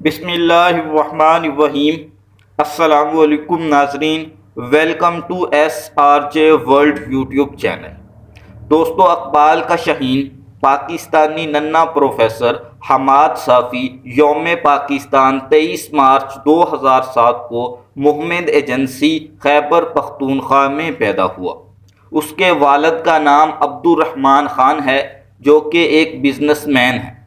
بسم اللہ الرحمن الرحیم۔ السلام علیکم ناظرین، welcome to SRJ world YouTube channel. دوستو، اقبال کا شہین پاکستانی ننھا پروفیسر حماد صافی یوم پاکستان 23 مارچ 2007 کو مہمند ایجنسی خیبر پختونخوا میں پیدا ہوا۔ اس کے والد کا نام عبدالرحمن خان ہے جو کہ ایک بزنس مین ہے۔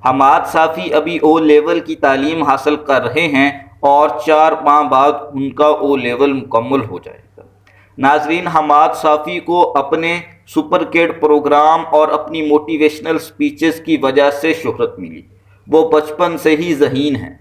حماد صافی ابھی او لیول کی تعلیم حاصل کر رہے ہیں اور 4 ماہ بعد ان کا او لیول مکمل ہو جائے گا۔ ناظرین، حماد صافی کو اپنے سپر کڈ پروگرام اور اپنی موٹیویشنل سپیچز کی وجہ سے شہرت ملی۔ وہ بچپن سے ہی ذہین ہیں،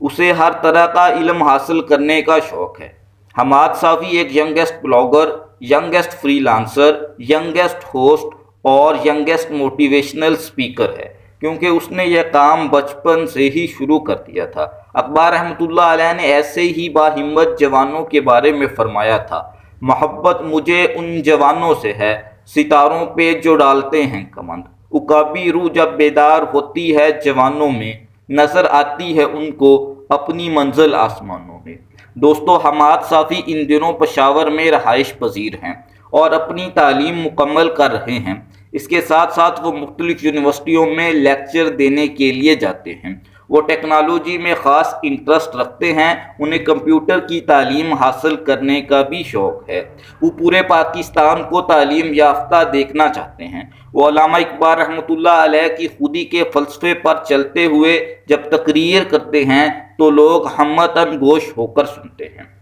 اسے ہر طرح کا علم حاصل کرنے کا شوق ہے۔ حماد صافی ایک youngest blogger, youngest free lancer, youngest host اور ینگسٹ موٹیویشنل سپیکر ہے، کیونکہ اس نے یہ کام بچپن سے ہی شروع کر دیا تھا۔ اقبال رحمۃ اللہ علیہ نے ایسے ہی باہمت جوانوں کے بارے میں فرمایا تھا، محبت مجھے ان جوانوں سے ہے ستاروں پہ جو ڈالتے ہیں کمند، عقابی روح جب بیدار ہوتی ہے جوانوں میں، نظر آتی ہے ان کو اپنی منزل آسمانوں میں۔ دوستو، حماد صافی ان دنوں پشاور میں رہائش پذیر ہیں اور اپنی تعلیم مکمل کر رہے ہیں۔ اس کے ساتھ ساتھ وہ مختلف یونیورسٹیوں میں لیکچر دینے کے لیے جاتے ہیں۔ وہ ٹیکنالوجی میں خاص انٹرسٹ رکھتے ہیں، انہیں کمپیوٹر کی تعلیم حاصل کرنے کا بھی شوق ہے۔ وہ پورے پاکستان کو تعلیم یافتہ دیکھنا چاہتے ہیں۔ وہ علامہ اقبال رحمۃ اللہ علیہ کی خودی کے فلسفے پر چلتے ہوئے جب تقریر کرتے ہیں تو لوگ ہمتاً گوش ہو کر سنتے ہیں۔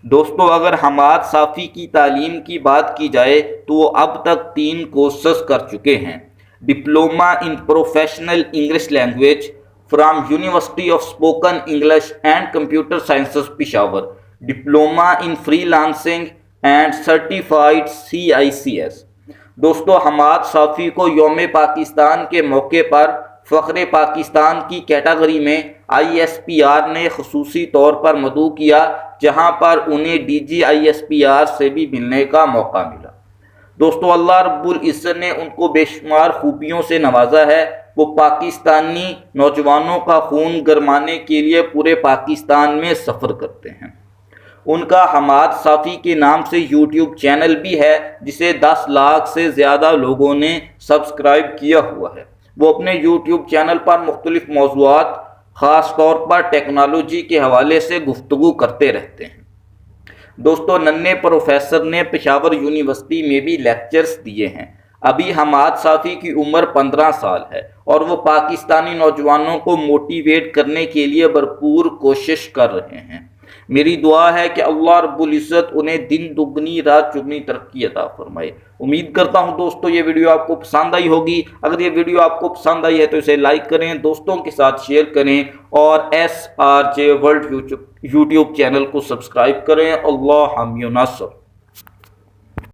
دوستو، اگر حماد صافی کی تعلیم کی بات کی جائے تو وہ اب تک 3 کورسز کر چکے ہیں۔ Diploma in professional English language from university of spoken English and computer sciences Peshawar, diploma in free lancing and certified CICS۔ دوستو، حماد صافی کو یوم پاکستان کے موقع پر فخر پاکستان کی کیٹیگری میں ISPR نے خصوصی طور پر مدعو کیا، جہاں پر انہیں DG ISPR سے بھی ملنے کا موقع ملا۔ دوستو، اللہ رب العزت نے ان کو بے شمار خوبیوں سے نوازا ہے۔ وہ پاکستانی نوجوانوں کا خون گرمانے کے لیے پورے پاکستان میں سفر کرتے ہیں۔ ان کا حماد صافی کے نام سے یوٹیوب چینل بھی ہے، جسے 10 لاکھ سے زیادہ لوگوں نے سبسکرائب کیا ہوا ہے۔ وہ اپنے یوٹیوب چینل پر مختلف موضوعات، خاص طور پر ٹیکنالوجی کے حوالے سے گفتگو کرتے رہتے ہیں۔ دوستو، ننھے پروفیسر نے پشاور یونیورسٹی میں بھی لیکچرز دیے ہیں۔ ابھی حماد صافی کی عمر 15 سال ہے اور وہ پاکستانی نوجوانوں کو موٹیویٹ کرنے کے لیے بھرپور کوشش کر رہے ہیں۔ میری دعا ہے کہ اللہ رب العزت انہیں دن دگنی رات چگنی ترقی عطا فرمائے۔ امید کرتا ہوں دوستو یہ ویڈیو آپ کو پسند آئی ہوگی۔ اگر یہ ویڈیو آپ کو پسند آئی ہے تو اسے لائک کریں، دوستوں کے ساتھ شیئر کریں اور SRJ ورلڈ یوٹیوب چینل کو سبسکرائب کریں۔ اللہ حامی و ناصر۔